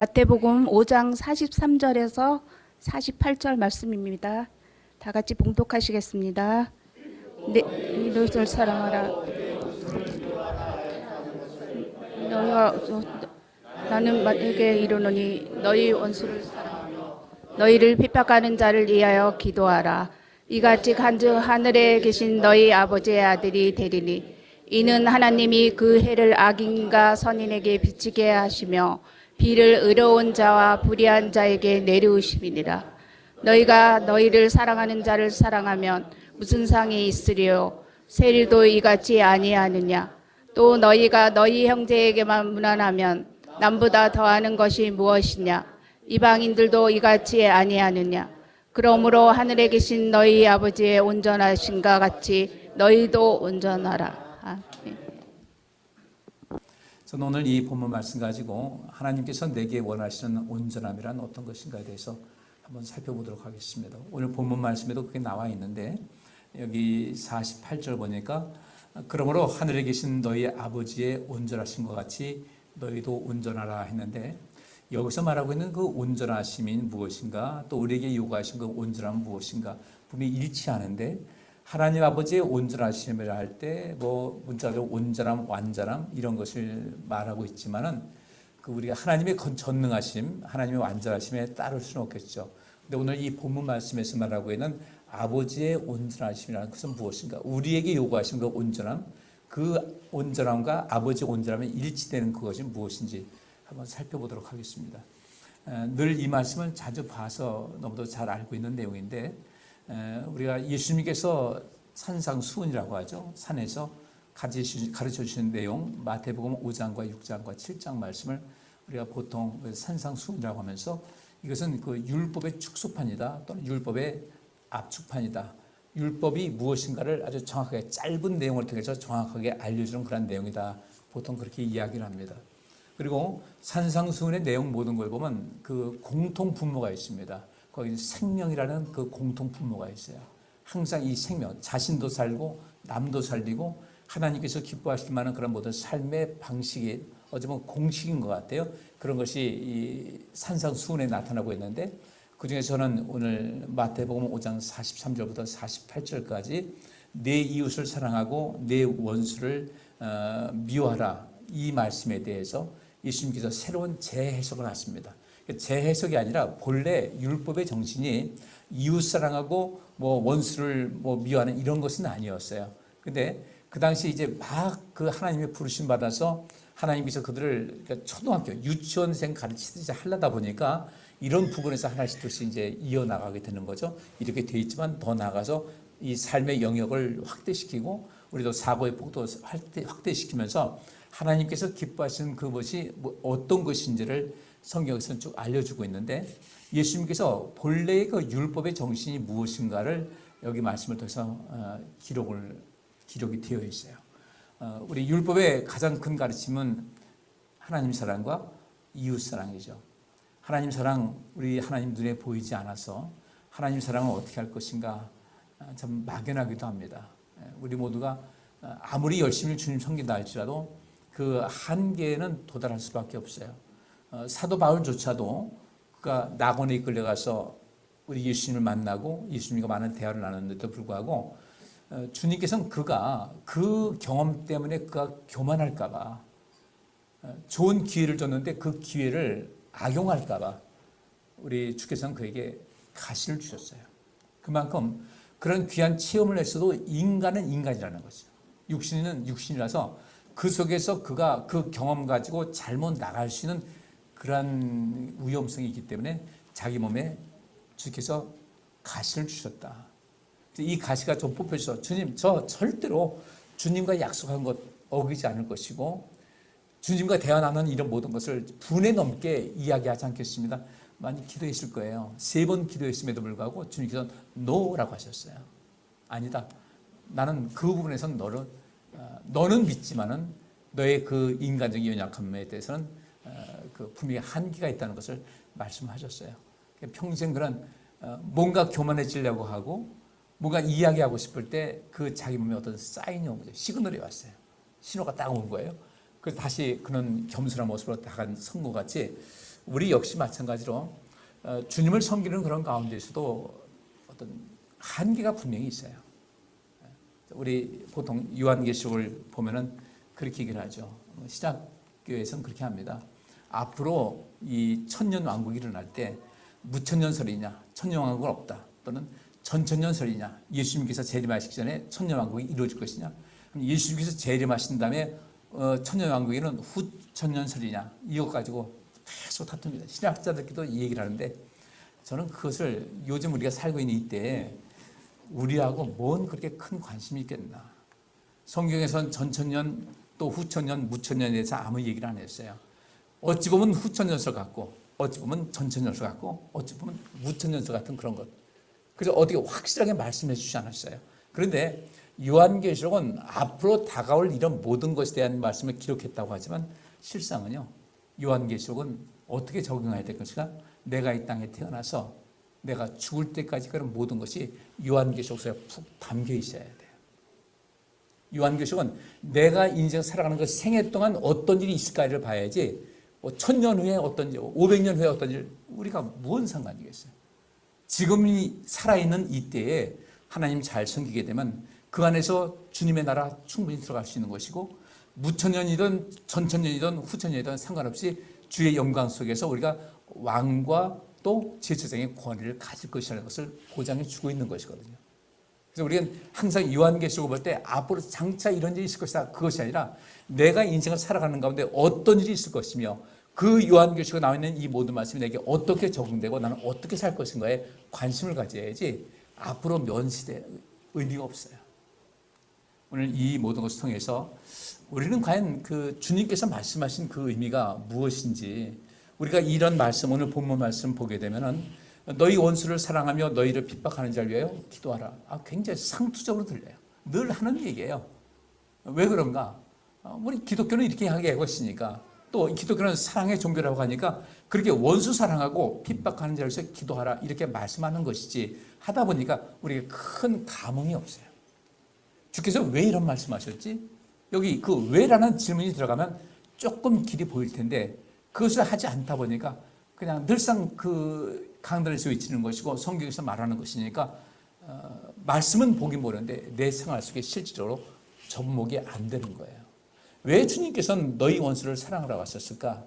마태복음 5장 43절에서 48절 말씀입니다. 다 같이 봉독하시겠습니다. 네, 너희를 사랑하라. 너희가 나는 너에게 이르노니 너희 원수를 사랑하며 너희를 핍박하는 자를 위하여 기도하라. 이같이 간즉 하늘에 계신 너희 아버지의 아들이 되리니 이는 하나님이 그 해를 악인과 선인에게 비치게 하시며 비를 의로운 자와 불의한 자에게 내리우심이니라. 너희가 너희를 사랑하는 자를 사랑하면 무슨 상이 있으리요? 세리도 이같이 아니하느냐? 또 너희가 너희 형제에게만 무난하면 남보다 더하는 것이 무엇이냐? 이방인들도 이같이 아니하느냐? 그러므로 하늘에 계신 너희 아버지의 온전하신가 같이 너희도 온전하라. 아멘. 저는 오늘 이 본문 말씀 가지고 하나님께서 내게 원하시는 온전함이란 어떤 것인가에 대해서 한번 살펴보도록 하겠습니다. 오늘 본문 말씀에도 그게 나와 있는데 여기 48절 보니까 그러므로 하늘에 계신 너희 아버지의 온전하신 것 같이 너희도 온전하라 했는데 여기서 말하고 있는 그 온전하심이 무엇인가, 또 우리에게 요구하신 그 온전함은 무엇인가 분명히 일치하는데, 하나님 아버지의 온전하심이라 할 때 뭐 문자적으로 온전함, 완전함 이런 것을 말하고 있지만은 그 우리가 하나님의 전능하심, 하나님의 완전하심에 따를 수는 없겠죠. 근데 오늘 이 본문 말씀에서 말하고 있는 아버지의 온전하심이라는 것은 무엇인가? 우리에게 요구하신 그 온전함, 그 온전함과 아버지의 온전함이 일치되는 그것이 무엇인지 한번 살펴보도록 하겠습니다. 늘 이 말씀을 자주 봐서 너무도 잘 알고 있는 내용인데, 우리가 예수님께서 산상수훈이라고 하죠. 산에서 가르쳐 주시는 내용, 마태복음 5장과 6장과 7장 말씀을 우리가 보통 산상수훈이라고 하면서 이것은 그 율법의 축소판이다 또는 율법의 압축판이다, 율법이 무엇인가를 아주 정확하게 짧은 내용을 통해서 정확하게 알려주는 그런 내용이다, 보통 그렇게 이야기를 합니다. 그리고 산상수훈의 내용 모든 걸 보면 그 공통 분모가 있습니다. 거기 생명이라는 그 공통 분모가 있어요. 항상 이 생명, 자신도 살고 남도 살리고 하나님께서 기뻐하실 만한 그런 모든 삶의 방식이 어쩌면 공식인 것 같아요. 그런 것이 이 산상수훈에 나타나고 있는데, 그중에 저는 오늘 마태복음 5장 43절부터 48절까지 내 이웃을 사랑하고 내 원수를 미워하라, 이 말씀에 대해서 예수님께서 새로운 재해석을 하십니다. 재해석이 아니라 본래 율법의 정신이 이웃 사랑하고 뭐 원수를 뭐 미워하는 이런 것은 아니었어요. 근데 그 당시 이제 막 그 하나님의 부르심 받아서 하나님께서 그들을 초등학교, 유치원생 가르치듯이 하려다 보니까 이런 부분에서 하나씩 이제 이어나가게 되는 거죠. 이렇게 돼 있지만 더 나아가서 이 삶의 영역을 확대시키고 우리도 사고의 폭도 확대시키면서 하나님께서 기뻐하시는 그것이 어떤 것인지를 성경에서는 쭉 알려주고 있는데, 예수님께서 본래의 그 율법의 정신이 무엇인가를 여기 말씀을 통해서 기록이 되어 있어요. 우리 율법의 가장 큰 가르침은 하나님 사랑과 이웃 사랑이죠. 하나님 사랑, 우리 하나님 눈에 보이지 않아서 하나님 사랑을 어떻게 할 것인가 참 막연하기도 합니다. 우리 모두가 아무리 열심히 주님 섬긴다 할지라도 그 한계에는 도달할 수밖에 없어요. 사도 바울조차도 그가 낙원에 이끌려가서 우리 예수님을 만나고 예수님과 많은 대화를 나눴는데도 불구하고 주님께서는 그가 그 경험 때문에 그가 교만할까 봐, 좋은 기회를 줬는데 그 기회를 악용할까 봐 우리 주께서는 그에게 가시를 주셨어요. 그만큼 그런 귀한 체험을 했어도 인간은 인간이라는 거죠. 육신은 육신이라서 그 속에서 그가 그 경험 가지고 잘못 나갈 수 있는 그런 위험성이 있기 때문에 자기 몸에 주께서 가시를 주셨다. 이 가시가 좀 뽑혀서 주님, 저 절대로 주님과 약속한 것 어기지 않을 것이고 주님과 대화 나누는 이런 모든 것을 분에 넘게 이야기하지 않겠습니다. 많이 기도했을 거예요. 3번 기도했음에도 불구하고 주님께서 노라고 하셨어요. 아니다. 나는 그 부분에서는 너는 믿지만은 너의 그 인간적인 연약함에 대해서는 그 분명히 한계가 있다는 것을 말씀하셨어요. 평생 그런 뭔가 교만해지려고 하고 뭔가 이야기하고 싶을 때 그 자기 몸에 어떤 사인이 온 거죠. 시그널이 왔어요. 신호가 딱 온 거예요. 그래서 다시 그런 겸손한 모습으로 나간 성도같이 우리 역시 마찬가지로 주님을 섬기는 그런 가운데서도 어떤 한계가 분명히 있어요. 우리 보통 요한계시록을 보면은 그렇게 얘기를 하죠. 신약교회에서는 그렇게 합니다. 앞으로 이 천년왕국이 일어날 때 무천년설이냐, 천년왕국은 없다. 또는 전천년설이냐, 예수님께서 재림하시기 전에 천년왕국이 이루어질 것이냐, 예수님께서 재림하신 다음에 천년왕국에는 후천년설이냐, 이것 가지고 계속 다툽니다. 신학자들끼리도 이 얘기를 하는데, 저는 그것을 요즘 우리가 살고 있는 이때에 우리하고 뭔 그렇게 큰 관심이 있겠나. 성경에서는 전천년 또 후천년, 무천년에 대해서 아무 얘기를 안 했어요. 어찌 보면 후천년설 같고, 어찌 보면 전천년설 같고, 어찌 보면 무천년설 같은 그런 것. 그래서 어떻게 확실하게 말씀해 주지 않았어요. 그런데 요한계시록은 앞으로 다가올 이런 모든 것에 대한 말씀을 기록했다고 하지만 실상은요, 요한계시록은 어떻게 적용해야 될 것인가? 내가 이 땅에 태어나서 내가 죽을 때까지 그런 모든 것이 요한계시록에 푹 담겨 있어야 돼요. 요한계시록은 내가 인생 살아가는 그 생애 동안 어떤 일이 있을까를 봐야지, 뭐 1000년 후에 어떤 일, 500년 후에 어떤 일, 우리가 뭔 상관이겠어요. 지금이 살아있는 이때에 하나님 잘 섬기게 되면 그 안에서 주님의 나라 충분히 들어갈 수 있는 것이고, 무천년이든 전천년이든 후천년이든 상관없이 주의 영광 속에서 우리가 왕과 또 제사장의 권위를 가질 것이라는 것을 보장해 주고 있는 것이거든요. 그래서 우리는 항상 요한계시록을 볼 때 앞으로 장차 이런 일이 있을 것이다, 그것이 아니라 내가 인생을 살아가는 가운데 어떤 일이 있을 것이며 그 요한계시록에 나와 있는 이 모든 말씀이 내게 어떻게 적용되고 나는 어떻게 살 것인가에 관심을 가져야지 앞으로 면시될 의미가 없어요. 오늘 이 모든 것을 통해서 우리는 과연 그 주님께서 말씀하신 그 의미가 무엇인지, 우리가 이런 말씀, 오늘 본문 말씀 보게 되면은 너희 원수를 사랑하며 너희를 핍박하는 자를 위하여 기도하라. 굉장히 상투적으로 들려요. 늘 하는 얘기예요. 왜 그런가? 우리 기독교는 이렇게 하게 하고 있으니까, 또 기독교는 사랑의 종교라고 하니까 그렇게 원수 사랑하고 핍박하는 자를 위해서 기도하라 이렇게 말씀하는 것이지, 하다 보니까 우리가 큰 감흥이 없어요. 주께서 왜 이런 말씀하셨지? 여기 그 왜라는 질문이 들어가면 조금 길이 보일 텐데, 그것을 하지 않다 보니까 그냥 늘상 그 강단에서 외치는 것이고 성경에서 말하는 것이니까 말씀은 보긴 보는데 내 생활 속에 실질적으로 접목이 안 되는 거예요. 왜 주님께서는 너희 원수를 사랑하라고 하셨을까?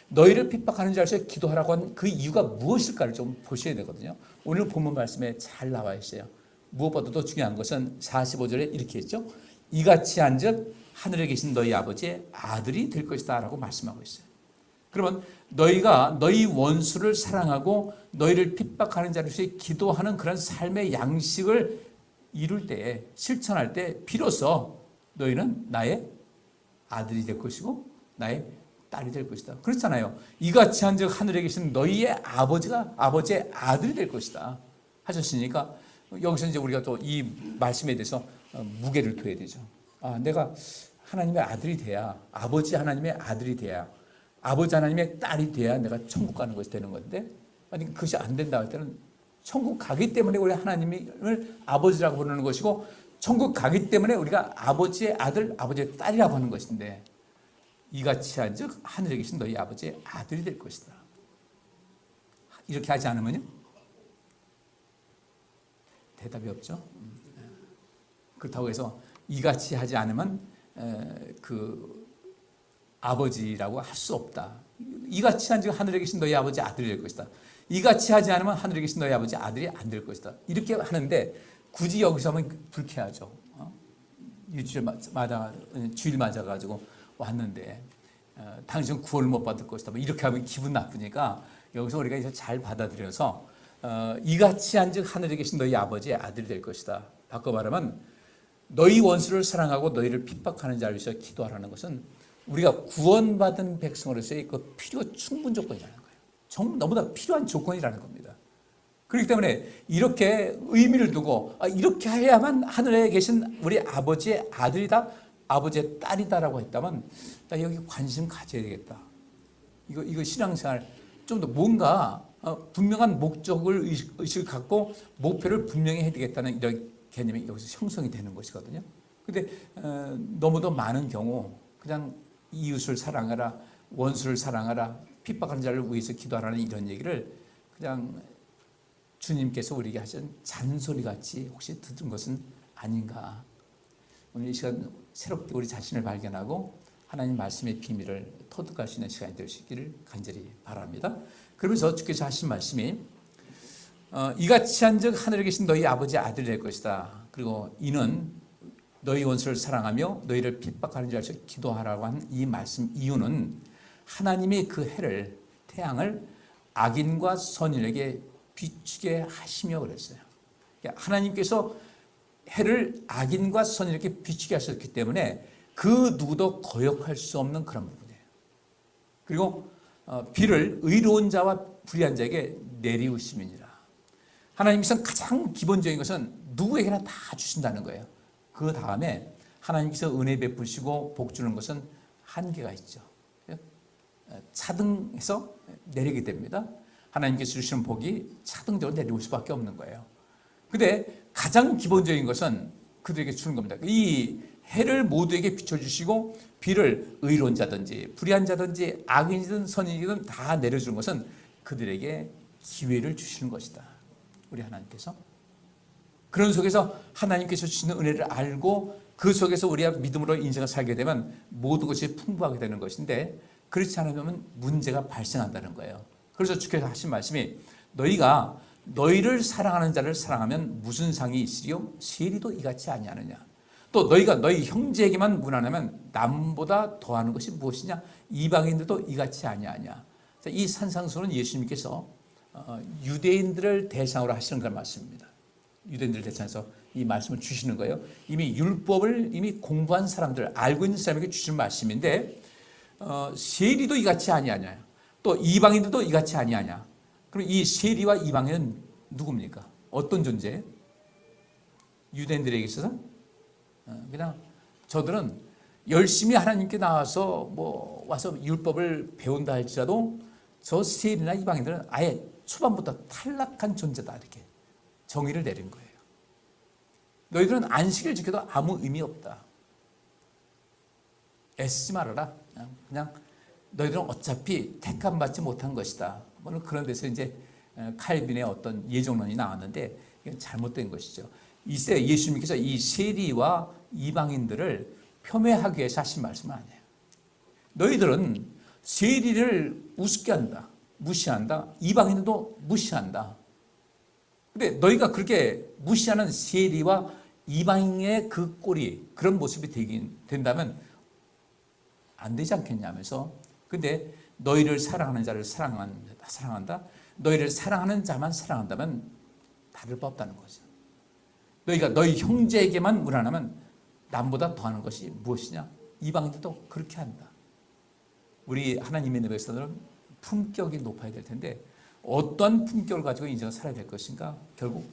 너희를 핍박하는 자에서 기도하라고 한 그 이유가 무엇일까를 좀 보셔야 되거든요. 오늘 본문 말씀에 잘 나와 있어요. 무엇보다도 중요한 것은 45절에 이렇게 했죠. 이같이 한즉 하늘에 계신 너희 아버지의 아들이 될 것이다 라고 말씀하고 있어요. 그러면 너희가 너희 원수를 사랑하고 너희를 핍박하는 자를 위해 기도하는 그런 삶의 양식을 이룰 때, 실천할 때 비로소 너희는 나의 아들이 될 것이고 나의 딸이 될 것이다. 그렇잖아요. 이같이 한즉 하늘에 계신 너희의 아버지의 아들이 될 것이다 하셨으니까, 여기서 이제 우리가 또 이 말씀에 대해서 무게를 둬야 되죠. 내가 하나님의 아들이 돼야, 아버지 하나님의 아들이 돼야, 아버지 하나님의 딸이 돼야 내가 천국 가는 것이 되는 건데, 만약 그것이 안 된다 할 때는 천국 가기 때문에 우리 하나님을 아버지라고 부르는 것이고, 천국 가기 때문에 우리가 아버지의 아들, 아버지의 딸이라고 하는 것인데, 이같이 한즉 하늘에 계신 너희 아버지의 아들이 될 것이다. 이렇게 하지 않으면요? 대답이 없죠. 그렇다고 해서 이같이 하지 않으면 그 아버지라고 할 수 없다. 이같이 한즉 하늘에 계신 너희 아버지 아들이 될 것이다. 이같이 하지 않으면 하늘에 계신 너희 아버지 아들이 안 될 것이다. 이렇게 하는데 굳이 여기서 하면 불쾌하죠. 일주일마다 주일 맞아가지고 왔는데 당신 구원을 못 받을 것이다. 뭐 이렇게 하면 기분 나쁘니까 여기서 우리가 이제 잘 받아들여서 이같이 한즉 하늘에 계신 너희 아버지의 아들이 될 것이다. 바꿔 말하면 너희 원수를 사랑하고 너희를 핍박하는 자를 위해서 기도하라는 것은 우리가 구원받은 백성으로서의 그 필요 충분 조건이라는 거예요. 너무나 필요한 조건이라는 겁니다. 그렇기 때문에 이렇게 의미를 두고 이렇게 해야만 하늘에 계신 우리 아버지의 아들이다, 아버지의 딸이다라고 했다면 나 여기 관심 가져야 되겠다. 이거 신앙생활 좀 더 뭔가 분명한 목적을 의식을 갖고 목표를 분명히 해야 되겠다는 이런 개념이 여기서 형성이 되는 것이거든요. 근데 너무도 많은 경우 그냥 이웃을 사랑하라, 원수를 사랑하라, 핍박하는 자를 위해서 기도하라는 이런 얘기를 그냥 주님께서 우리에게 하신 잔소리같이 혹시 듣은 것은 아닌가. 오늘 이 시간 새롭게 우리 자신을 발견하고 하나님 말씀의 비밀을 터득할 수 있는 시간이 될 수 있기를 간절히 바랍니다. 그러면서 주께서 하신 말씀이 이같이 한즉 하늘에 계신 너희 아버지 아들이 될 것이다. 그리고 이는 너희 원수를 사랑하며 너희를 핍박하는 줄 알고 기도하라고 한 이 말씀 이유는 하나님이 그 해를 태양을 악인과 선인에게 비추게 하시며 그랬어요. 그러니까 하나님께서 해를 악인과 선인에게 비추게 하셨기 때문에 그 누구도 거역할 수 없는 그런 부분이에요. 그리고 비를 의로운 자와 불의한 자에게 내리우심이니라. 하나님께서는 가장 기본적인 것은 누구에게나 다 주신다는 거예요. 그 다음에 하나님께서 은혜 베푸시고 복 주는 것은 한계가 있죠. 차등해서 내리게 됩니다. 하나님께서 주시는 복이 차등적으로 내려올 수밖에 없는 거예요. 근데 가장 기본적인 것은 그들에게 주는 겁니다. 이 해를 모두에게 비춰주시고 비를 의로운 자든지 불의한 자든지 악인이든 선인이든 다 내려주는 것은 그들에게 기회를 주시는 것이다. 우리 하나님께서. 그런 속에서 하나님께서 주시는 은혜를 알고 그 속에서 우리가 믿음으로 인생을 살게 되면 모든 것이 풍부하게 되는 것인데 그렇지 않으면 문제가 발생한다는 거예요. 그래서 주께서 하신 말씀이 너희가 너희를 사랑하는 자를 사랑하면 무슨 상이 있으리요? 세리도 이같이 아니하느냐. 또 너희가 너희 형제에게만 무난하면 남보다 더하는 것이 무엇이냐? 이방인들도 이같이 아니하냐. 이 산상수는 예수님께서 유대인들을 대상으로 하시는 그런 말씀입니다. 유대인들을 대상해서 이 말씀을 주시는 거예요. 이미 율법을 이미 공부한 사람들, 알고 있는 사람에게 주시는 말씀인데 세리도 이같이 아니하냐. 또 이방인들도 이같이 아니하냐. 그럼 이 세리와 이방인은 누굽니까? 어떤 존재? 유대인들에게 있어서 그냥 저들은 열심히 하나님께 나와서 뭐 와서 율법을 배운다 할지라도 저 세리나 이방인들은 아예 초반부터 탈락한 존재다 이렇게 정의를 내린 거예요. 너희들은 안식일 지켜도 아무 의미 없다. 애쓰지 말아라. 그냥 너희들은 어차피 택함 받지 못한 것이다. 물론 그런 데서 이제 칼빈의 어떤 예정론이 나왔는데 이건 잘못된 것이죠. 이때 예수님께서 이 세리와 이방인들을 폄훼하기 위해서 하신 말씀은 아니에요. 너희들은 세리를 우습게 한다, 무시한다. 이방인들도 무시한다. 근데 너희가 그렇게 무시하는 세리와 이방인의 그 꼴이 그런 모습이 된다면 안 되지 않겠냐면서 근데 너희를 사랑하는 자를 사랑한다. 너희를 사랑하는 자만 사랑한다면 다를 바 없다는 거죠. 너희가 너희 형제에게만 무난하면 남보다 더하는 것이 무엇이냐? 이방인들도 그렇게 한다. 우리 하나님의 백성들은 품격이 높아야 될 텐데 어떠한 품격을 가지고 인생을 살아야 될 것인가? 결국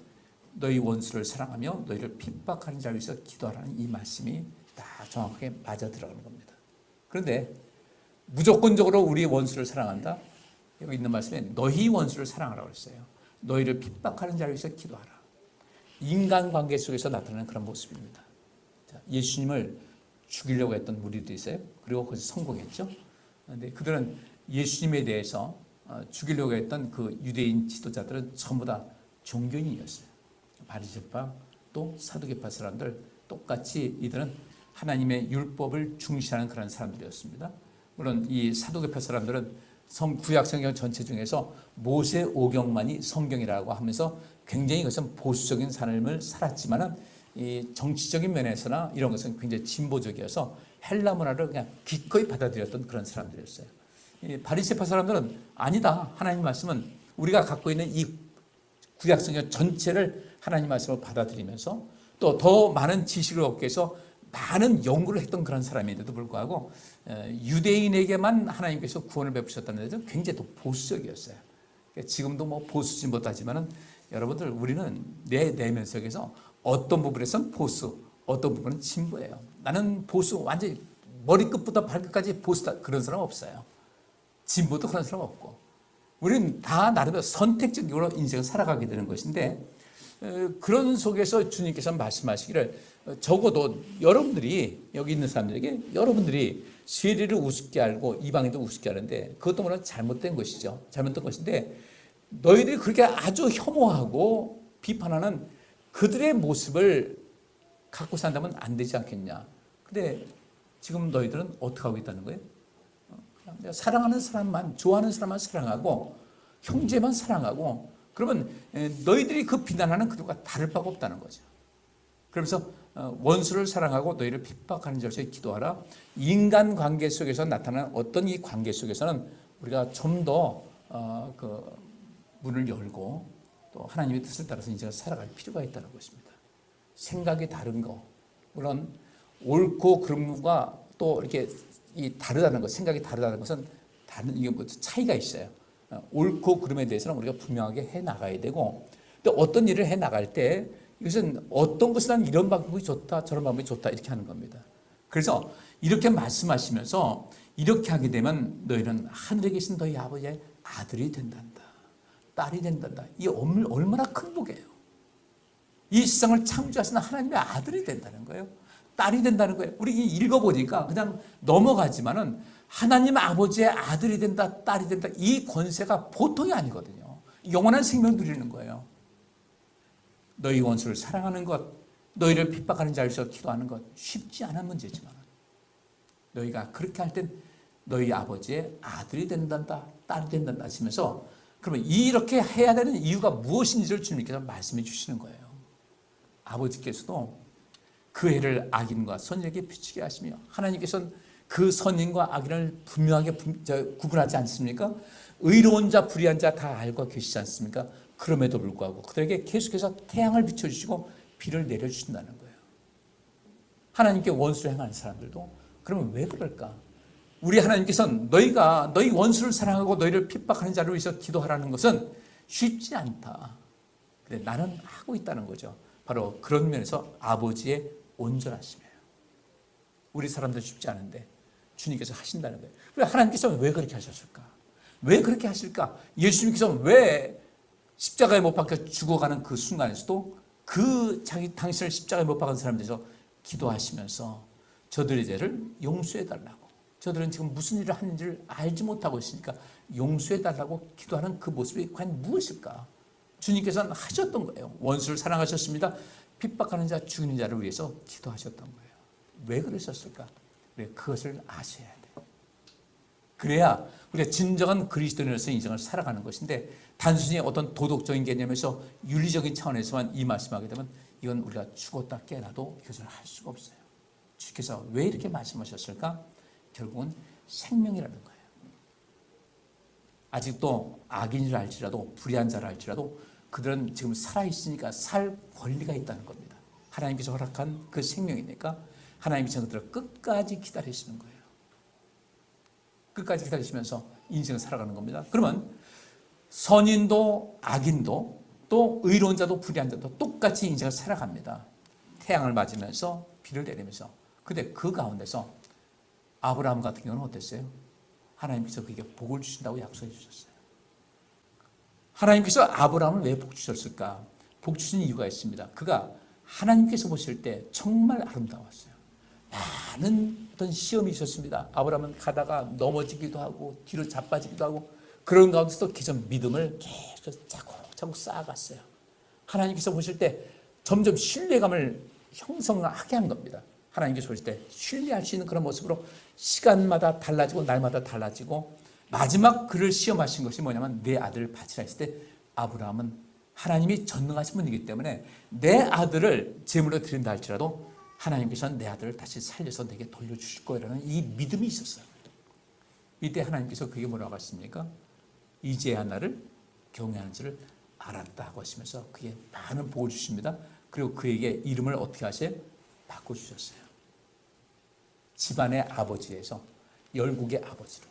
너희 원수를 사랑하며 너희를 핍박하는 자를 위해서 기도하라는 이 말씀이 다 정확하게 맞아 들어가는 겁니다. 그런데 무조건적으로 우리의 원수를 사랑한다? 여기 있는 말씀에 너희 원수를 사랑하라고 했어요. 너희를 핍박하는 자를 위해서 기도하라. 인간관계 속에서 나타나는 그런 모습입니다. 예수님을 죽이려고 했던 무리들이 있어요. 그리고 거기서 성공했죠. 그런데 그들은 예수님에 대해서 죽이려고 했던 그 유대인 지도자들은 전부 다 종교인이었어요. 바리새파 또 사두개파 사람들 똑같이 이들은 하나님의 율법을 중시하는 그런 사람들이었습니다. 물론 이 사두개파 사람들은 구약 성경 전체 중에서 모세 오경만이 성경이라고 하면서 굉장히 그것은 보수적인 삶을 살았지만은 이 정치적인 면에서나 이런 것은 굉장히 진보적이어서 헬라 문화를 그냥 기꺼이 받아들였던 그런 사람들이었어요. 이 바리새파 사람들은 아니다. 하나님 말씀은 우리가 갖고 있는 이 구약 성경 전체를 하나님 말씀을 받아들이면서 또 더 많은 지식을 얻기 위해서 많은 연구를 했던 그런 사람인데도 불구하고 유대인에게만 하나님께서 구원을 베푸셨다는 데는 굉장히 더 보수적이었어요. 지금도 뭐 보수지 못하지만은 여러분들 우리는 내 내면 속에서 어떤 부분에서는 보수, 어떤 부분은 진보예요. 나는 보수 완전히 머리끝부터 발끝까지 보수다 그런 사람 없어요. 진보도 그런 사람 없고 우리는 다 나름대로 선택적으로 인생을 살아가게 되는 것인데 그런 속에서 주님께서 말씀하시기를 적어도 여러분들이 여기 있는 사람들에게 여러분들이 세리를 우습게 알고 이방인도 우습게 하는데 그것도 물론 잘못된 것이죠. 잘못된 것인데 너희들이 그렇게 아주 혐오하고 비판하는 그들의 모습을 갖고 산다면 안 되지 않겠냐. 근데 지금 너희들은 어떻게 하고 있다는 거예요? 그냥 사랑하는 사람만, 좋아하는 사람만 사랑하고 형제만 사랑하고 그러면 너희들이 그 비난하는 그들과 다를 바가 없다는 거죠. 그러면서 원수를 사랑하고 너희를 핍박하는 자로서 기도하라. 인간관계 속에서 나타나는 어떤 이 관계 속에서는 우리가 좀 더 그 문을 열고 또 하나님의 뜻을 따라서 이제 살아갈 필요가 있다는 것입니다. 생각이 다른 거, 물론 옳고 그름과 또 이렇게 이 다르다는 것, 생각이 다르다는 것은 다른 이게 뭐 차이가 있어요. 옳고 그름에 대해서는 우리가 분명하게 해 나가야 되고, 또 어떤 일을 해 나갈 때 이것은 어떤 것이 난 이런 방법이 좋다, 저런 방법이 좋다 이렇게 하는 겁니다. 그래서 이렇게 말씀하시면서 이렇게 하게 되면 너희는 하늘에 계신 너희 아버지의 아들이 된단다, 딸이 된단다. 이 얼마나 큰 복이에요. 이 세상을 창조하시는 하나님의 아들이 된다는 거예요. 딸이 된다는 거예요. 우리 읽어보니까 그냥 넘어가지만은 하나님 아버지의 아들이 된다, 딸이 된다. 이 권세가 보통이 아니거든요. 영원한 생명 누리는 거예요. 너희 원수를 사랑하는 것, 너희를 핍박하는 자를 위해서 기도하는 것 쉽지 않은 문제지만 너희가 그렇게 할 땐 너희 아버지의 아들이 된단다, 딸이 된단다 하시면서 그러면 이렇게 해야 되는 이유가 무엇인지를 주님께서 말씀해 주시는 거예요. 아버지께서도 그 해를 악인과 선인에게 비추게 하시며 하나님께서는 그 선인과 악인을 분명하게 구분하지 않습니까? 의로운 자, 불의한 자 다 알고 계시지 않습니까? 그럼에도 불구하고 그들에게 계속해서 태양을 비춰주시고 비를 내려주신다는 거예요. 하나님께 원수를 행하는 사람들도 그러면 왜 그럴까? 우리 하나님께서는 너희가 너희 원수를 사랑하고 너희를 핍박하는 자를 위해서 기도하라는 것은 쉽지 않다. 근데 나는 하고 있다는 거죠. 바로 그런 면에서 아버지의 온전하심이에요. 우리 사람들 쉽지 않은데 주님께서 하신다는 거예요. 그럼 하나님께서는 왜 그렇게 하셨을까? 왜 그렇게 하실까? 예수님께서는 왜 십자가에 못 박혀 죽어가는 그 순간에서도 그 당신을 십자가에 못 박은 사람들에서 기도하시면서 저들의 죄를 용서해달라고, 저들은 지금 무슨 일을 하는지를 알지 못하고 있으니까 용서해달라고 기도하는 그 모습이 과연 무엇일까? 주님께서는 하셨던 거예요. 원수를 사랑하셨습니다. 핍박하는 자, 죽이는 자를 위해서 기도하셨던 거예요. 왜 그러셨을까? 그것을 아셔야 돼요. 그래야 우리가 진정한 그리스도인으로서 인생을 살아가는 것인데 단순히 어떤 도덕적인 개념에서 윤리적인 차원에서만 이 말씀하게 되면 이건 우리가 죽었다 깨어나도 이것을 할 수가 없어요. 주께서 왜 이렇게 말씀하셨을까? 결국은 생명이라는 거예요. 아직도 악인을 알지라도 불의한 자를 알지라도 그들은 지금 살아있으니까 살 권리가 있다는 겁니다. 하나님께서 허락한 그 생명이니까 하나님께서 그들을 끝까지 기다리시는 거예요. 끝까지 기다리시면서 인생을 살아가는 겁니다. 그러면 선인도 악인도 또 의로운 자도 불의한 자도 똑같이 인생을 살아갑니다. 태양을 맞으면서 비를 내리면서. 근데 그 가운데서 아브라함 같은 경우는 어땠어요? 하나님께서 그에게 복을 주신다고 약속해 주셨어요. 하나님께서 아브라함을 왜 복 주셨을까? 복 주신 이유가 있습니다. 그가 하나님께서 보실 때 정말 아름다웠어요. 많은 어떤 시험이 있었습니다. 아브라함은 가다가 넘어지기도 하고 뒤로 자빠지기도 하고 그런 가운데서도 계속 믿음을 계속 차곡차곡 쌓아갔어요. 하나님께서 보실 때 점점 신뢰감을 형성하게 한 겁니다. 하나님께서 보실 때 신뢰할 수 있는 그런 모습으로 시간마다 달라지고 날마다 달라지고 마지막 그를 시험하신 것이 뭐냐면 내 아들을 바치라 했을 때 아브라함은 하나님이 전능하신 분이기 때문에 내 아들을 제물로 드린다 할지라도 하나님께서는 내 아들을 다시 살려서 내게 돌려주실 거라는 이 믿음이 있었어요. 이때 하나님께서 그게 뭐라고 하십니까? 이제야 나를 경외하는지를 알았다고 하시면서 그게 많은 복을 주십니다. 그리고 그에게 이름을 어떻게 하세요? 바꿔주셨어요. 집안의 아버지에서 열국의 아버지로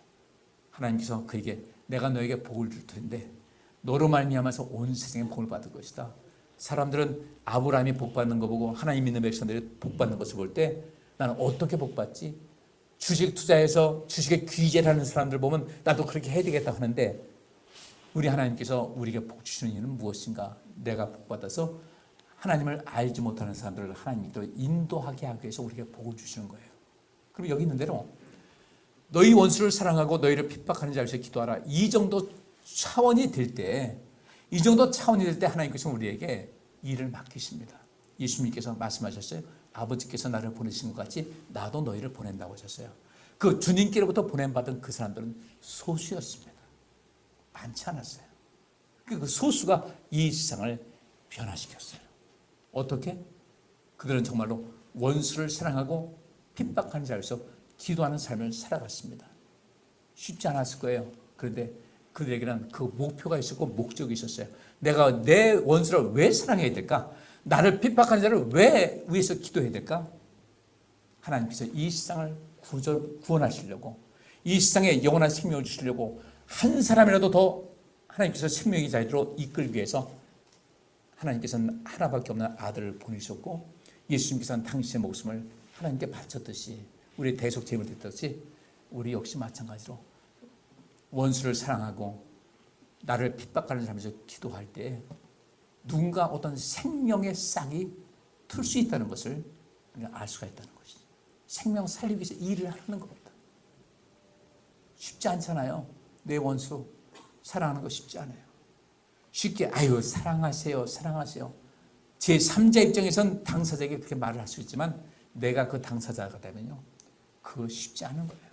하나님께서 그에게 내가 너에게 복을 줄 텐데 너로 말미암아서 온 세상에 복을 받을 것이다. 사람들은 아브라함이 복 받는 거 보고 하나님 믿는 백성들이 복 받는 것을 볼 때 나는 어떻게 복 받지? 주식 투자해서 주식에 귀재라는 사람들 보면 나도 그렇게 해야 되겠다 하는데 우리 하나님께서 우리에게 복 주시는 이유는 무엇인가? 내가 복 받아서 하나님을 알지 못하는 사람들을 하나님께로 인도하게 하기 위해서 우리에게 복을 주시는 거예요. 그럼 여기 있는 대로 너희 원수를 사랑하고 너희를 핍박하는 자를 위해서 기도하라. 이 정도 차원이 될 때, 이 정도 차원이 될 때 하나님께서 우리에게 일을 맡기십니다. 예수님께서 말씀하셨어요. 아버지께서 나를 보내신 것 같이 나도 너희를 보낸다고 하셨어요. 그 주님께로부터 보냄받은 그 사람들은 소수였습니다. 많지 않았어요. 그 소수가 이 세상을 변화시켰어요. 어떻게? 그들은 정말로 원수를 사랑하고 핍박하는 자로서 기도하는 삶을 살아갔습니다. 쉽지 않았을 거예요. 그런데 그들에게는 그 목표가 있었고 목적이 있었어요. 내가 내 원수를 왜 사랑해야 될까? 나를 핍박하는 자를 왜 위해서 기도해야 될까? 하나님께서 이 세상을 구원하시려고, 이 세상에 영원한 생명을 주시려고, 한 사람이라도 더 하나님께서 생명의 자리로 이끌기 위해서 하나님께서는 하나밖에 없는 아들을 보내셨고, 예수님께서는 당신의 목숨을 하나님께 바쳤듯이, 우리 대속 제물이 됐듯이 우리 역시 마찬가지로 원수를 사랑하고 나를 핍박하는 사람에서 기도할 때 누군가 어떤 생명의 싹이 틀 수 있다는 것을 우리가 알 수가 있다는 것이죠. 생명 살리기 위해서 일을 하는 겁니다. 쉽지 않잖아요. 내 원수 사랑하는 거 쉽지 않아요. 쉽게 아유 사랑하세요 사랑하세요. 제3자 입장에선 당사자에게 그렇게 말을 할 수 있지만 내가 그 당사자가 되면요 그거 쉽지 않은 거예요.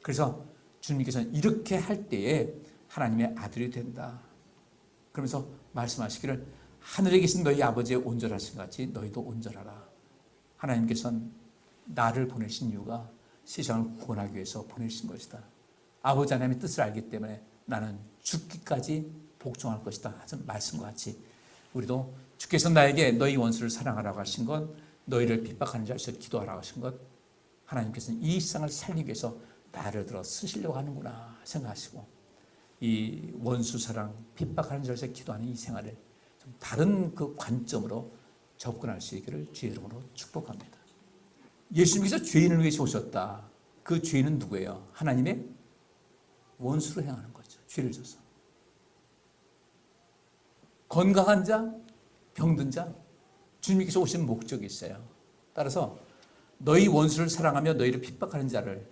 그래서 주님께서는 이렇게 할 때에 하나님의 아들이 된다. 그러면서 말씀하시기를 하늘에 계신 너희 아버지의 온전하신 같이 너희도 온전하라. 하나님께서는 나를 보내신 이유가 세상을 구원하기 위해서 보내신 것이다. 아버지 하나님의 뜻을 알기 때문에 나는 죽기까지 복종할 것이다 하는 말씀과 같이 우리도 주께서 나에게 너희 원수를 사랑하라고 하신 것, 너희를 핍박하는 자에서 기도하라고 하신 것, 하나님께서는 이 세상을 살리기 위해서 나를 들어 쓰시려고 하는구나 생각하시고 이 원수 사랑, 핍박하는 자에서 기도하는 이 생활을 좀 다른 그 관점으로 접근할 수 있기를 주의 이름으로 축복합니다. 예수님께서 죄인을 위해서 오셨다. 그 죄인은 누구예요? 하나님의 원수로 행하는 거죠. 죄를 져서. 건강한 자, 병든 자, 주님께서 오신 목적이 있어요. 따라서 너희 원수를 사랑하며 너희를 핍박하는 자를,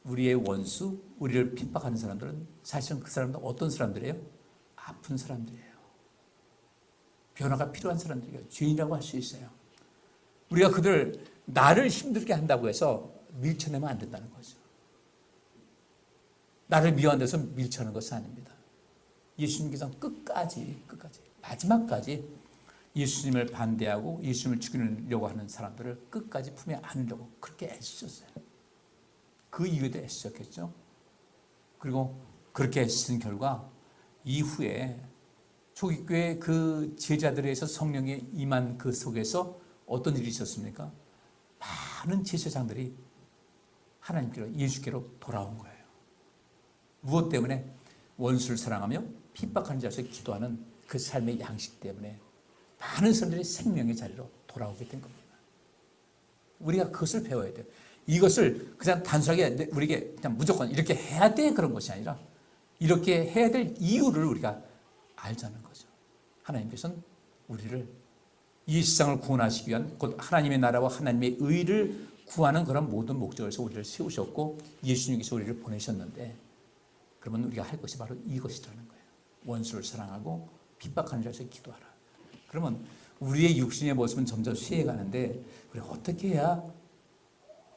우리의 원수, 우리를 핍박하는 사람들은 사실은 그 사람들은 어떤 사람들이에요? 아픈 사람들이에요. 변화가 필요한 사람들이에요. 죄인이라고 할 수 있어요. 우리가 그들 나를 힘들게 한다고 해서 밀쳐내면 안 된다는 거죠. 나를 미워한다고 해서 밀쳐내는 것은 아닙니다. 예수님께서는 끝까지 마지막까지 예수님을 반대하고 예수님을 죽이려고 하는 사람들을 끝까지 품에 안으려고 그렇게 애쓰셨어요. 그 이유에도 애쓰셨겠죠. 그리고 그렇게 애쓰신 결과 이후에 초기교회 그 제자들에 의해서 성령이 임한 그 속에서 어떤 일이 있었습니까? 많은 제사장들이 하나님께로 예수께로 돌아온 거예요. 무엇 때문에? 원수를 사랑하며 핍박하는 자에서 기도하는 그 삶의 양식 때문에 많은 사람들이 생명의 자리로 돌아오게 된 겁니다. 우리가 그것을 배워야 돼요. 이것을 그냥 단순하게 우리에게 그냥 무조건 이렇게 해야 돼 그런 것이 아니라 이렇게 해야 될 이유를 우리가 알자는 거죠. 하나님께서는 우리를 이 세상을 구원하시기 위한 곧 하나님의 나라와 하나님의 의를 구하는 그런 모든 목적에서 우리를 세우셨고 예수님께서 우리를 보내셨는데 그러면 우리가 할 것이 바로 이것이라는 거예요. 원수를 사랑하고 핍박하는 자에서 기도하라. 그러면 우리의 육신의 모습은 점점 쇠해가는데 우리 어떻게 해야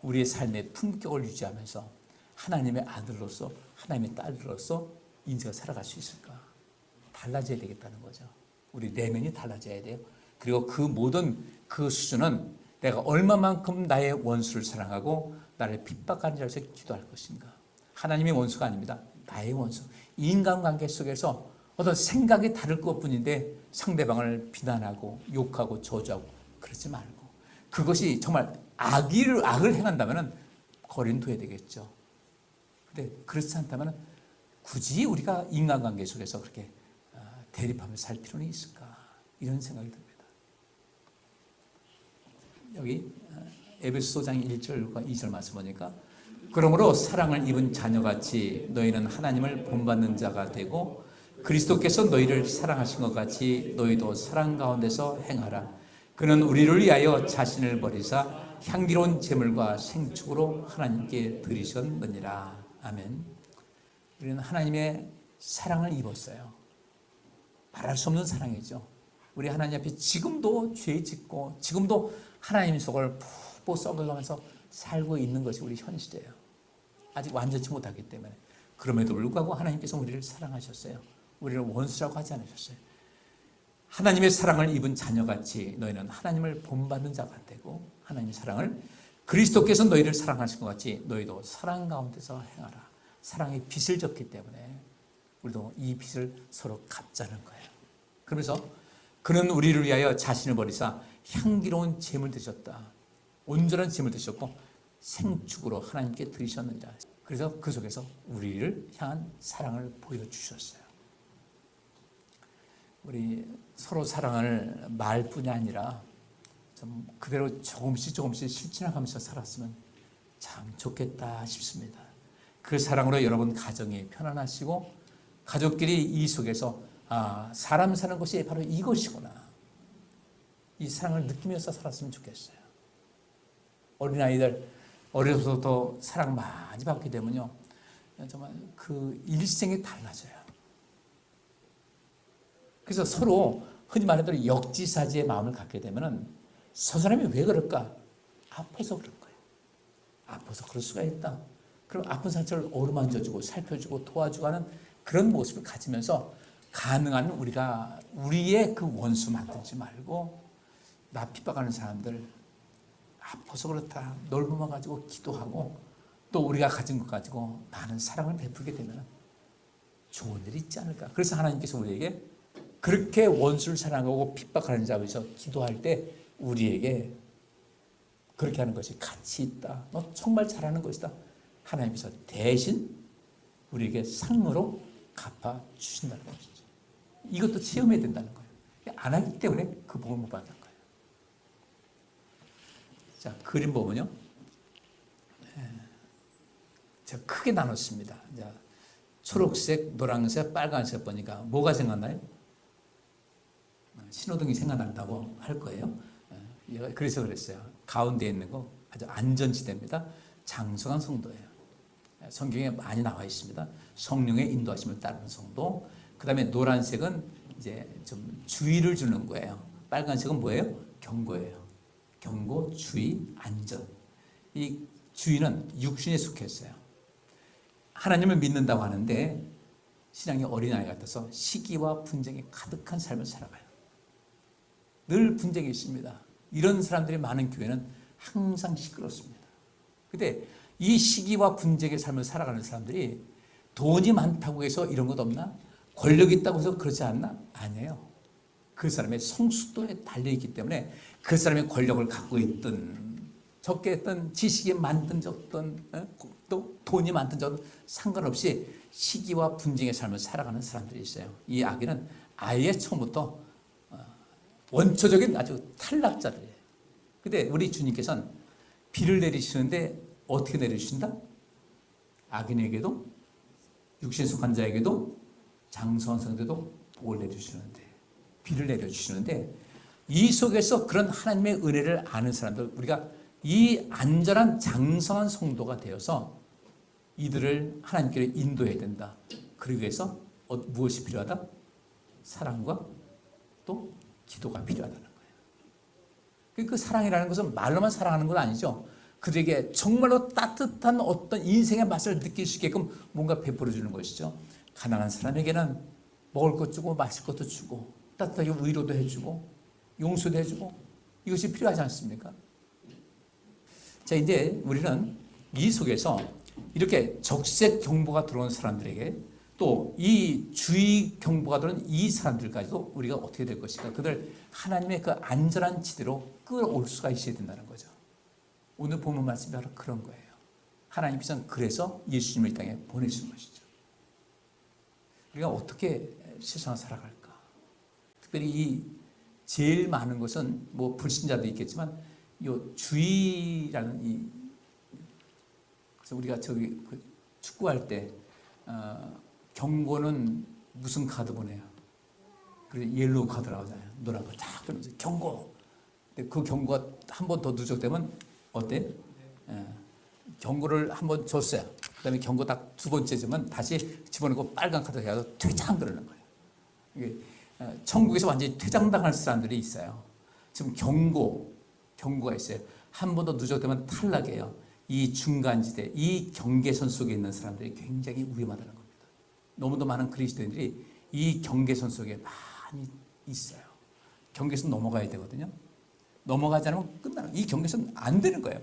우리의 삶의 품격을 유지하면서 하나님의 아들로서 하나님의 딸로서 인생을 살아갈 수 있을까? 달라져야 되겠다는 거죠. 우리 내면이 달라져야 돼요. 그리고 그 모든 그 수준은 내가 얼마만큼 나의 원수를 사랑하고 나를 핍박하는 자에서 기도할 것인가. 하나님의 원수가 아닙니다. 나의 원수. 인간관계 속에서 어떤 생각이 다를 것뿐인데 상대방을 비난하고 욕하고 저주하고 그러지 말고 그것이 정말 악을 행한다면 거리는 둬야 되겠죠. 근데 그렇지 않다면 굳이 우리가 인간관계 속에서 그렇게 대립하며 살 필요는 있을까? 이런 생각이 듭니다. 여기 에베소서 1절과 2절 말씀 보니까 그러므로 사랑을 입은 자녀같이 너희는 하나님을 본받는 자가 되고 그리스도께서 너희를 사랑하신 것 같이 너희도 사랑 가운데서 행하라. 그는 우리를 위하여 자신을 버리사 향기로운 제물과 생축으로 하나님께 드리셨느니라. 아멘. 우리는 하나님의 사랑을 입었어요. 말할 수 없는 사랑이죠. 우리 하나님 앞에 지금도 죄 짓고 지금도 하나님 속을 푹푹 썩어가면서 살고 있는 것이 우리 현실이에요. 아직 완전치 못하기 때문에. 그럼에도 불구하고 하나님께서 우리를 사랑하셨어요. 우리를 원수라고 하지 않으셨어요. 하나님의 사랑을 입은 자녀같이 너희는 하나님을 본받는 자가 되고 하나님의 사랑을 그리스도께서 너희를 사랑하신 것 같이 너희도 사랑 가운데서 행하라. 사랑의 빚을 졌기 때문에 우리도 이 빚을 서로 갚자는 거예요. 그러면서 그는 우리를 위하여 자신을 버리사 향기로운 제물 드셨다. 온전한 제물 드셨고 생축으로 하나님께 드리셨느니라. 그래서 그 속에서 우리를 향한 사랑을 보여주셨어요. 우리 서로 사랑을 말뿐이 아니라 좀 그대로 조금씩 실천해가면서 살았으면 참 좋겠다 싶습니다. 그 사랑으로 여러분 가정이 편안하시고 가족끼리 이 속에서 사람 사는 것이 바로 이것이구나. 이 사랑을 느끼면서 살았으면 좋겠어요. 어린아이들 어려서부터 사랑 많이 받게 되면요, 정말 그 일생이 달라져요. 그래서 서로 흔히 말하는 역지사지의 마음을 갖게 되면은 저 사람이 왜 그럴까? 아파서 그런 거예요. 아파서 그럴 수가 있다. 그럼 아픈 상처를 어루만져주고 살펴주고 도와주고 하는 그런 모습을 가지면서 가능한 우리가 우리의 그 원수 만들지 말고 나 핍박하는 사람들 아파서 그렇다 넓음을 가지고 기도하고 또 우리가 가진 것 가지고 많은 사랑을 베풀게 되면 좋은 일이 있지 않을까. 그래서 하나님께서 우리에게 그렇게 원수를 사랑하고 핍박하는 자에 서 기도할 때 우리에게 그렇게 하는 것이 가치 있다. 너 정말 잘하는 것이다. 하나님께서 대신 우리에게 상으로 갚아주신다는 것이죠. 이것도 체험해야 된다는 거예요. 안 하기 때문에 그 복을 못 받는 거예요. 자, 그림 보면요. 제가 크게 나눴습니다. 자, 초록색, 노란색, 빨간색 보니까 뭐가 생각나요? 신호등이 생각난다고 할 거예요. 그래서 그랬어요. 가운데 있는 거 아주 안전지대입니다. 장성한 성도예요. 성경에 많이 나와 있습니다. 성령의 인도하심을 따르는 성도. 그 다음에 노란색은 이제 좀 주의를 주는 거예요. 빨간색은 뭐예요? 경고예요. 경고, 주의, 안전. 이 주의는 육신에 속했어요. 하나님을 믿는다고 하는데 신앙이 어린아이 같아서 시기와 분쟁이 가득한 삶을 살아가요. 늘 분쟁이 있습니다. 이런 사람들이 많은 교회는 항상 시끄럽습니다. 근데 이 시기와 분쟁의 삶을 살아가는 사람들이 돈이 많다고 해서 이런 것 없나? 권력이 있다고 해서 그렇지 않나? 아니에요. 그 사람의 성숙도에 달려있기 때문에 그 사람의 권력을 갖고 있든 적게 했던 지식이 많든 적든 또 돈이 많든 적든 상관없이 시기와 분쟁의 삶을 살아가는 사람들이 있어요. 이 아기는 아예 처음부터 원초적인 아주 탈락자들이에요. 근데 우리 주님께서는 비를 내리시는데 어떻게 내리신다? 악인에게도 육신에 속한 자에게도 장성한 성도에게도 복을 내주시는데 비를 내려주시는데 이 속에서 그런 하나님의 은혜를 아는 사람들 우리가 이 안전한 장성한 성도가 되어서 이들을 하나님께로 인도해야 된다. 그러기 위해서 무엇이 필요하다? 사랑과 또 기도가 필요하다는 거예요. 그 사랑이라는 것은 말로만 사랑하는 건 아니죠. 그들에게 정말로 따뜻한 어떤 인생의 맛을 느낄 수 있게끔 뭔가 베풀어 주는 것이죠. 가난한 사람에게는 먹을 것 주고 마실 것도 주고 따뜻하게 위로도 해주고 용서도 해주고 이것이 필요하지 않습니까? 자, 이제 우리는 이 속에서 이렇게 적색 경보가 들어온 사람들에게 또 이 주의 경보가 들어온 이 사람들까지도 우리가 어떻게 될 것인가? 그들 하나님의 그 안전한 지대로 끌어올 수가 있어야 된다는 거죠. 오늘 본문 말씀이 바로 그런 거예요. 하나님께서는 그래서 예수님을 이 땅에 보내신 것이죠. 우리가 어떻게 세상을 살아갈까? 특별히 이 제일 많은 것은 뭐 불신자도 있겠지만 이 주의라는 이 그래서 우리가 저기 그 축구할 때 경고는 무슨 카드 보내요? 그래서 옐로우 카드 나오잖아요. 노란 거 딱 보면서 경고. 근데 그 경고가 한 번 더 누적되면 어때? 예. 경고를 한 번 줬어요. 그다음에 경고 딱 두 번째 주면 다시 집어넣고 빨간 카드 해서 퇴장 그러는 거예요. 이게 천국에서 완전히 퇴장당할 사람들이 있어요. 지금 경고가 있어요. 한 번 더 누적되면 탈락이에요. 이 중간지대, 이 경계선 속에 있는 사람들이 굉장히 위험하다는 겁니다. 너무도 많은 그리스도인들이 이 경계선 속에 많이 있어요. 경계선 넘어가야 되거든요. 넘어가지 않으면 끝나는, 이 경계선 안 되는 거예요.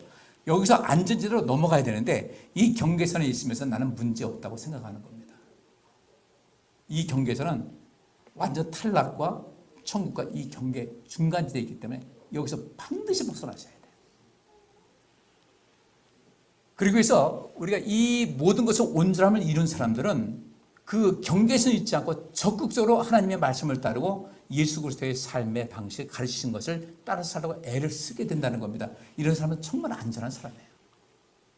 여기서 안전지대로 넘어가야 되는데 이 경계선에 있으면서 나는 문제 없다고 생각하는 겁니다. 이 경계선은 완전 탈락과 천국과 이 경계 중간지대에 있기 때문에 여기서 반드시 벗어나셔야 돼요. 그리고 해서 우리가 이 모든 것을 온전함을 이룬 사람들은 그 경계선이 있지 않고 적극적으로 하나님의 말씀을 따르고 예수 그리스도의 삶의 방식 가르치신 것을 따라 살려고 애를 쓰게 된다는 겁니다. 이런 사람은 정말 안전한 사람이에요.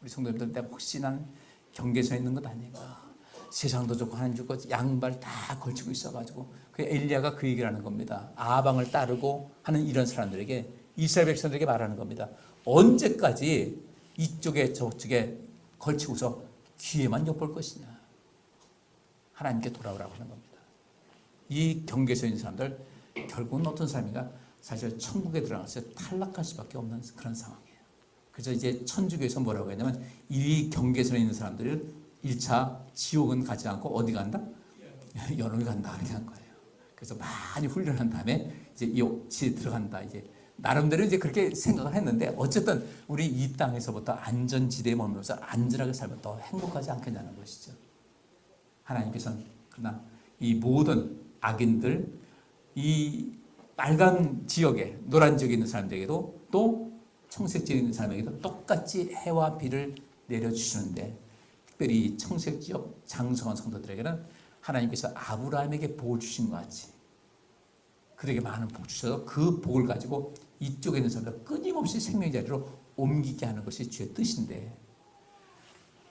우리 성도님들, 내가 혹시 난 경계선에 있는 것 아닌가, 세상도 좋고 하나님 좋고 양발 다 걸치고 있어가지고, 그 엘리야가 그 얘기를 하는 겁니다. 아방을 따르고 하는 이런 사람들에게, 이스라엘 백성들에게 말하는 겁니다. 언제까지 이쪽에 저쪽에 걸치고서 귀에만 엿볼 것이냐. 하나님께 돌아오라고 하는 겁니다. 이 경계선에 있는 사람들, 결국은 어떤 사람인가, 사실 천국에 들어가서 탈락할 수밖에 없는 그런 상황이에요. 그래서 이제 천주교에서 뭐라고 했냐면, 이 경계선에 있는 사람들을 1차 지옥은 가지 않고 어디 간다? 연옥에 간다. 이렇게 한 거예요. 그래서 많이 훈련한 다음에 이제 이옥지에 들어간다. 이제 나름대로 이제 그렇게 생각을 했는데, 어쨌든 우리 이 땅에서부터 안전지대에 머물면서 안전하게 살면 더 행복하지 않겠냐는 것이죠. 하나님께서는 그러나 이 모든 악인들, 이 빨간 지역에, 노란 지역에 있는 사람들에게도 또 청색 지역에 있는 사람에게도 똑같이 해와 비를 내려주시는데, 특별히 청색 지역 장성한 성도들에게는 하나님께서 아브라함에게 복을 주신 것 같이 그들에게 많은 복 주셔서 그 복을 가지고 이쪽에 있는 사람들 끊임없이 생명의 자리로 옮기게 하는 것이 주의 뜻인데,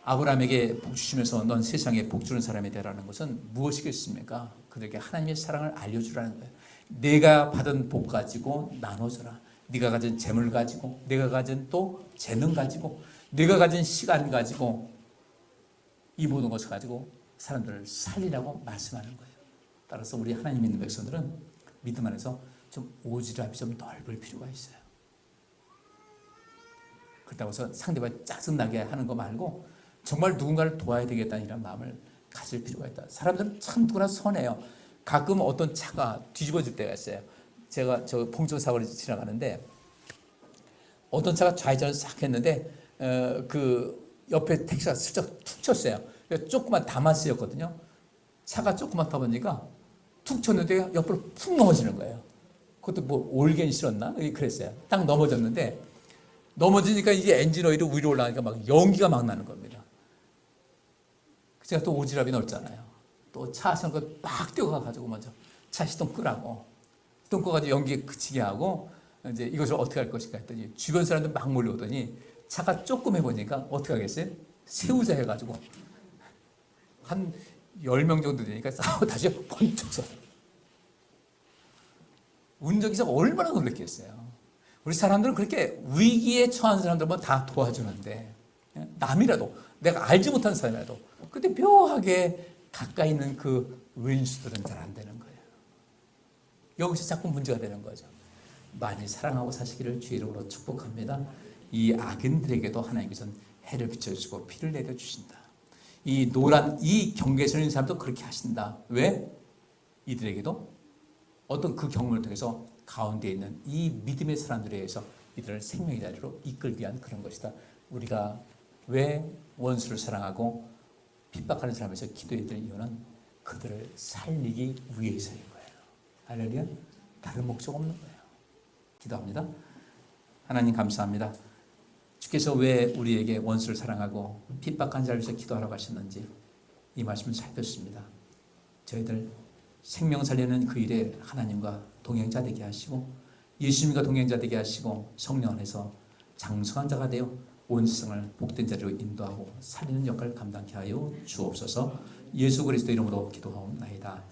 아브라함에게 복 주시면서 넌 세상에 복 주는 사람이 되라는 것은 무엇이겠습니까? 그들에게 하나님의 사랑을 알려주라는 거예요. 내가 받은 복 가지고 나눠줘라. 네가 가진 재물 가지고, 내가 가진 또 재능 가지고, 내가 가진 시간 가지고, 이 모든 것을 가지고 사람들을 살리라고 말씀하는 거예요. 따라서 우리 하나님 믿는 백성들은 믿음 안에서 좀 오지랖이 좀 넓을 필요가 있어요. 그렇다고 해서 상대방이 짜증나게 하는 거 말고 정말 누군가를 도와야 되겠다는 이런 마음을 가질 필요가 있다. 사람들은 참 누구나 선해요. 가끔 어떤 차가 뒤집어질 때가 있어요. 제가 저 봉천사거리 지나가는데 어떤 차가 좌회전을 싹 했는데 그 옆에 택시가 슬쩍 툭 쳤어요. 조그만 다마스였거든요. 차가 조그만 더 보니까 툭 쳤는데 옆으로 푹 넘어지는 거예요. 그것도 뭐 올겐 실었나? 그랬어요. 딱 넘어졌는데, 넘어지니까 이게 엔진 오일이 위로 올라가니까 막 연기가 막 나는 겁니다. 제가 또 오지랖이 넓잖아요. 또 차 세우고 막 뛰어가가지고 먼저 차 시동 끄라고. 시동 꺼가지고 연기 그치게 하고, 이제 이것을 어떻게 할 것인가 했더니 주변 사람들 막 몰려오더니 차가 조금 해보니까 어떻게 하겠어요? 세우자 해가지고 한 10명 정도 되니까 싸우고 다시 번쩍 서. 운전기사가 얼마나 놀랬겠어요. 우리 사람들은 그렇게 위기에 처한 사람들은 다 도와주는데, 남이라도, 내가 알지 못하는 사람이라도, 근데 묘하게 가까이 있는 그 왼수들은 잘 안 되는 거예요. 여기서 자꾸 문제가 되는 거죠. 많이 사랑하고 사시기를 주의 이름으로 축복합니다. 이 악인들에게도 하나님께서는 해를 비춰주시고 피를 내려주신다. 이 노란, 이 경계선에 있는 사람도 그렇게 하신다. 왜? 이들에게도 어떤 그 경험을 통해서 가운데 있는 이 믿음의 사람들에 의해서 이들을 생명의 자리로 이끌기 위한 그런 것이다. 우리가 왜 원수를 사랑하고 핍박하는 사람에서 기도해야 될 이유는 그들을 살리기 위해서인 거예요. 할렐루야. 다른 목적 없는 거예요. 기도합니다. 하나님 감사합니다. 주께서 왜 우리에게 원수를 사랑하고 핍박한 자를 위해서 기도하라고 하셨는지 이 말씀을 잘 듣습니다. 저희들 생명 살리는 그 일에 하나님과 동행자 되게 하시고 예수님과 동행자 되게 하시고 성령 안에서 장성한 자가 되어 온 세상을 복된 자리로 인도하고 살리는 역할을 감당케 하여 주옵소서. 예수 그리스도 이름으로 기도하옵나이다.